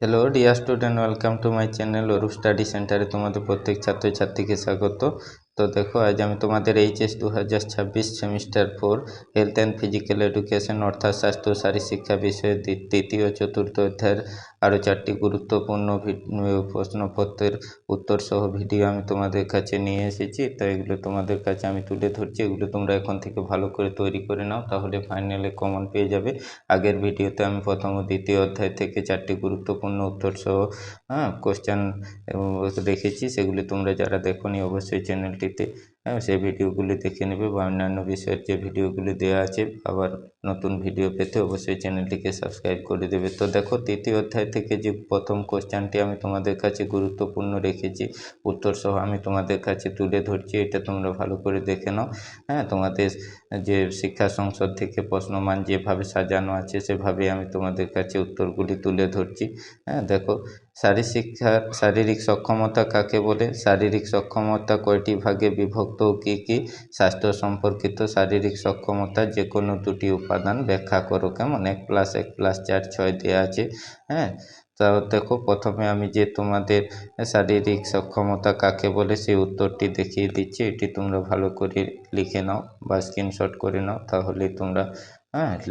Hello dear student, welcome to my channel Arup study সেন্টারে তোমাদের প্রত্যেক ছাত্রছাত্রীকে স্বাগত। তো দেখো, আজ আমি তোমাদের HS 2026 semester 4 health and physical education অর্থাৎ স্বাস্থ্য ও শারীরশিক্ষা বিষয়ের তৃতীয় ও চতুর্থ অধ্যায়ের আরও 4টি গুরুত্বপূর্ণ প্রশ্নপত্রের উত্তর সহ ভিডিও আমি তোমাদের কাছে নিয়ে এসেছি। তো এগুলো তোমাদের কাছে আমি তুলে ধরছি, এগুলো তোমরা এখন থেকে ভালো করে তৈরি করে নাও, তাহলে ফাইনালে কমন পেয়ে যাবে। আগের ভিডিওতে আমি প্রথম ও দ্বিতীয় অধ্যায় থেকে 4টি গুরুত্বপূর্ণ উত্তর সহ কোশ্চেন রেখেছি, সেগুলি তোমরা যারা দেখোনি অবশ্যই চ্যানেলটিতে সেই ভিডিওগুলি দেখে নেবে, বা অন্যান্য বিষয়ের যে ভিডিওগুলি দেওয়া আছে। আবার নতুন ভিডিও পেতে অবশ্যই চ্যানেলটিকে সাবস্ক্রাইব করে দেবে। তো দেখো, তৃতীয় অধ্যায় থেকে যে প্রথম কোশ্চেনটি আমি তোমাদের কাছে গুরুত্বপূর্ণ রেখেছি, উত্তর সহ আমি তোমাদের কাছে তুলে ধরছি, এটা তোমরা ভালো করে দেখে নাও। তোমাদের যে শিক্ষা সংসদ থেকে প্রশ্নমান যেভাবে সাজানো আছে সেভাবে আমি তোমাদের কাছে উত্তরগুলি তুলে ধরছি। দেখো, শারীরিক সক্ষমতা কাকে বলে? শারীরিক সক্ষমতা কয়টি ভাগে বিভক্ত ও কী কী? স্বাস্থ্য সম্পর্কিত শারীরিক সক্ষমতা যে কোনো দুটি উপাদান ব্যাখ্যা করো। কেমন? 1+1+4 6 দেওয়া আছে। তা দেখো, প্রথমে আমি যে তোমাদের শারীরিক সক্ষমতা কাকে বলে সেই উত্তরটি দেখিয়ে দিচ্ছি, এটি তোমরা ভালো করে লিখে নাও বা স্ক্রিনশট করে নাও, তাহলে তোমরা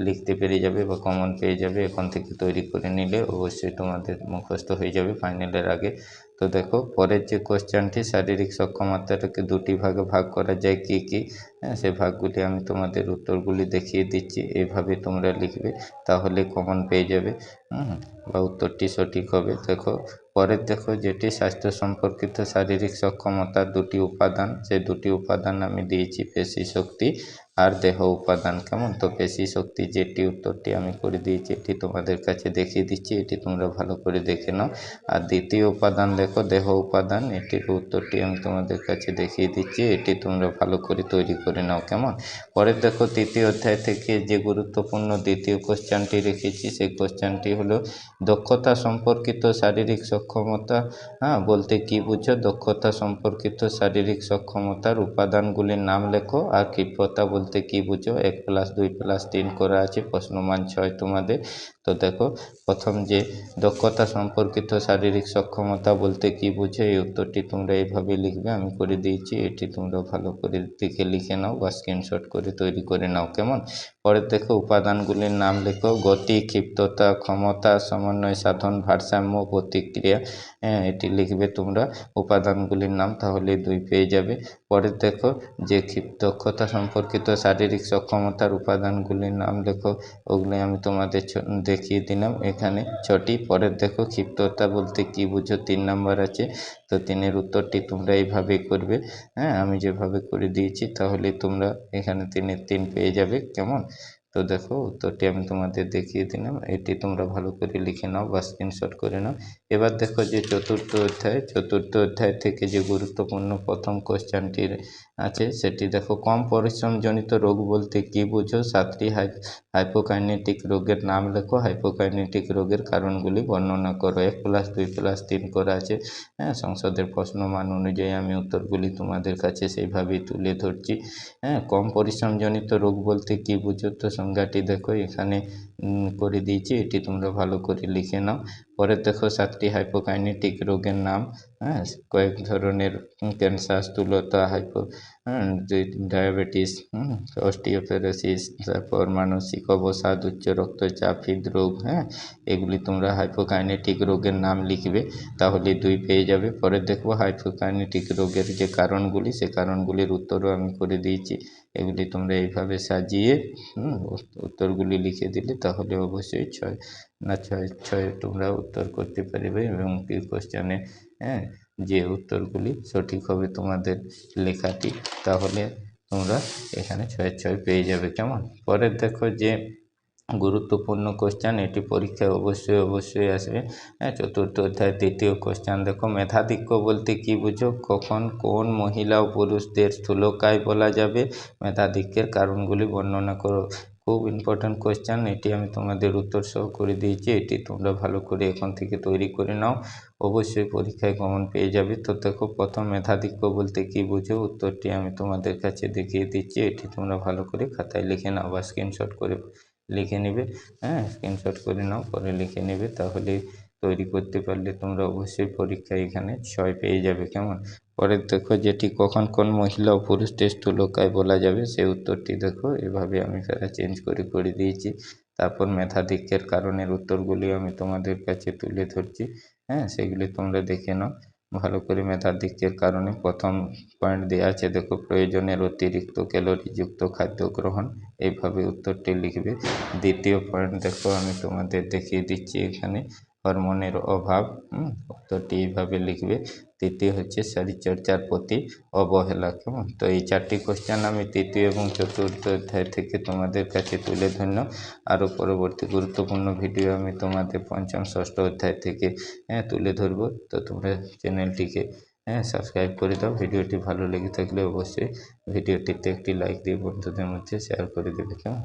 লিখতে পেরে যাবে বা কমন পেয়ে যাবে। এখন থেকে তৈরি করে নিলে অবশ্যই তোমাদের মুখস্থ হয়ে যাবে ফাইনালের আগে। তো দেখো, পরের যে কোশ্চেনটি, শারীরিক সক্ষমতাটাকে দুটি ভাগে ভাগ করা যায় কী কী? সেই ভাগগুলি আমি তোমাদের উত্তরগুলি দেখিয়ে দিচ্ছি, এভাবে তোমরা লিখবে, তাহলে কমন পেয়ে যাবে বা উত্তরটি সঠিক হবে। দেখো, পরের দেখো যেটি স্বাস্থ্য সম্পর্কিত শারীরিক সক্ষমতার দুটি উপাদান, সেই দুটি উপাদান আমি দিয়েছি পেশি শক্তি আর দেহ উপাদান। কেমন? তো পেশি শক্তি যেটি উত্তরটি আমি করে দিয়েছি, এটি তোমাদের কাছে দেখিয়ে দিচ্ছি, এটি তোমরা ভালো করে দেখে নাও। আর দ্বিতীয় উপাদান দেখো দেহ উপাদান, এটির উত্তরটি আমি তোমাদের কাছে দেখিয়ে দিচ্ছি, এটি তোমরা ভালো করে তৈরি করে নাও। কেমন? পরের দেখো, তৃতীয় অধ্যায় থেকে যে গুরুত্বপূর্ণ দ্বিতীয় কোশ্চেনটি রেখেছি, সেই কোশ্চেনটি হলো দক্ষতা সম্পর্কিত শারীরিক সক্ষমতা বলতে কি বুঝো? দক্ষতা সম্পর্কিত শারীরিক সক্ষমতার উপাদানগুলির নাম লেখো। আর ক্ষিপ্রতা বলতে কি বুঝো? 1+2+3 করা আছে, প্রশ্নমান 6 তোমাদের। তো দেখো, প্রথম যে দক্ষতা সম্পর্কিত শারীরিক সক্ষমতা বলতে কি বুঝো, এই উত্তরটি তোমরা এইভাবে লিখবে, আমি করে দিয়েছি, এটি তোমরা ভালো করে দেখে লিখে নাও বা স্ক্রিনশট করে তৈরি করে নাও। কেমন? পরে দেখো, উপাদানগুলির নাম লেখো। গতি, ক্ষিপ্রতা, ক্ষমতা, সমন্বয় সাধন, ভারসাম্য, প্রতিক্রিয়া। এটি লিখবে তোমরা উপাদানগুলির নাম, তাহলে 2 পেয়ে যাবে। পরে দেখো, যে দক্ষতা সম্পর্কিত শারীরিক সক্ষমতার উপাদানগুলির নাম লেখো, ওগুলি আমি তোমাদের দেখিয়ে দিলাম এখানে 6টি। পরের দেখো, ক্ষিপ্রতা বলতে কি বুঝো, 3 নাম্বার আছে। তো 3-এর উত্তরটি তোমরা এইভাবে করবে, আমি যেভাবে করে দিয়েছি, তাহলে তোমরা এখানে 3-এর 3 পেয়ে যাবে। কেমন? তো দেখো, উত্তরটি আমি তোমাদের দেখিয়ে দিলাম, এটি তোমরা ভালো করে লিখে নাও বা স্ক্রিনশট করে নাও। এবার দেখো, যে চতুর্থ অধ্যায় থেকে যে গুরুত্বপূর্ণ প্রথম কোশ্চেনটি আছে, সেটি দেখো। কম পরিশ্রমজনিত রোগ বলতে কি বুঝো? 7টি হাইপোকাইনেটিক রোগের নাম লেখো। হাইপোকাইনেটিক রোগের কারণগুলি বর্ণনা করো। 1+2+3 করা আছে। সংসদের প্রশ্নমান অনুযায়ী আমি উত্তরগুলি তোমাদের কাছে সেইভাবেই তুলে ধরছি। কম পরিশ্রমজনিত রোগ বলতে কি বুঝো? তো সংজ্ঞাটি দেখো এখানে করে দিয়েছি, এটি তোমরা ভালো করে লিখে নাও। পরে দেখো, 7টি হাইপোকাইনেটিক রোগের নাম। কয়েক ধরনের ক্যান্সার, স্থূলতা, ডায়াবেটিস, অস্টিওপোরোসিস, তারপর মানসিক অবসাদ, উচ্চ রক্তচাপ, হৃদরোগ। এগুলি তোমরা হাইপোকাইনেটিক রোগের নাম লিখবে, তাহলে 2 পেয়ে যাবে। পরে দেখবো, হাইপোকাইনেটিক রোগের যে কারণগুলি, সে কারণগুলির উত্তরও আমি করে দিয়েছি, এগুলি তোমরা এইভাবে সাজিয়ে উত্তরগুলি লিখে দিলে, তাহলে অবশ্যই 6 তোমরা উত্তর করতে পারবে, এবং এই কোশ্চেনে যে উত্তরগুলি সঠিক হবে তোমাদের লেখাটি, তাহলে তোমরা এখানে 6 পেয়ে যাবে। কেমন? পরের দেখো, যে গুরুত্বপূর্ণ কোশ্চেন, এটি পরীক্ষায় অবশ্যই আসবে। চতুর্থ অধ্যায় তৃতীয় কোশ্চেন দেখো। মেধাধিক্য বলতে কি বুঝো? কখন কোন মহিলা ও পুরুষদের স্থূলকায় বলা যাবে? মেধাধিক্যের কারণগুলি বর্ণনা করো। খুব ইম্পর্ট্যান্ট কোশ্চেন, এটি আমি তোমাদের উত্তর সহ করে দিয়েছি, এটি তোমরা ভালো করে এখন থেকে তৈরি করে নাও, অবশ্যই পরীক্ষায় কমন পেয়ে যাবে। তো দেখো, প্রথম মেধাধিক্য বলতে কি বুঝো, উত্তরটি আমি তোমাদের কাছে দেখিয়ে দিচ্ছি, এটি তোমরা ভালো করে খাতায় লিখে নাও বা স্ক্রিনশট করে লিখে নেবে। স্ক্রিনশট করে নাও, পরে লিখে নেবে, তাহলে তৈরি করতে পারলে তোমরা অবশ্যই পরীক্ষায় এখানে 6 পেয়ে যাবে। কেমন? পরের দেখো যেটি কখন কোন মহিলা ও পুরুষ টেস্ট উল্কায় বলা যাবে, সেই উত্তরটি দেখো এভাবে আমি প্যারা চেঞ্জ করে দিয়েছি। তারপর মেধাধিক্যের কারণের উত্তরগুলি আমি তোমাদের কাছে তুলে ধরছি, হ্যাঁ, সেগুলি তোমরা দেখে নাও ভালো করে। মেধাধিক্যের কারণে প্রথম পয়েন্ট দেওয়া আছে দেখো, প্রয়োজনের অতিরিক্ত ক্যালোরিযুক্ত খাদ্য গ্রহণ, এইভাবে উত্তরটি লিখবে। দ্বিতীয় পয়েন্ট দেখো আমি তোমাদের দেখিয়ে দিচ্ছি এখানে, হরমোনের অভাব, উত্তরটি এইভাবে লিখবে। তৃতীয় হচ্ছে শরীরচর্চার প্রতি অবহেলা। কেমন? তো এই 4টি কোশ্চেন আমি তৃতীয় এবং চতুর্থ অধ্যায় থেকে তোমাদের কাছে তুলে ধরলাম। আরও পরবর্তী গুরুত্বপূর্ণ ভিডিও আমি তোমাদের পঞ্চম ষষ্ঠ অধ্যায় থেকে তুলে ধরবো। তো তোমরা চ্যানেলটিকে সাবস্ক্রাইব করে দাও। ভিডিওটি ভালো লেগে থাকলে অবশ্যই ভিডিওটিতে একটি লাইক দিয়ে বন্ধুদের মধ্যে শেয়ার করে দেবে। কেমন?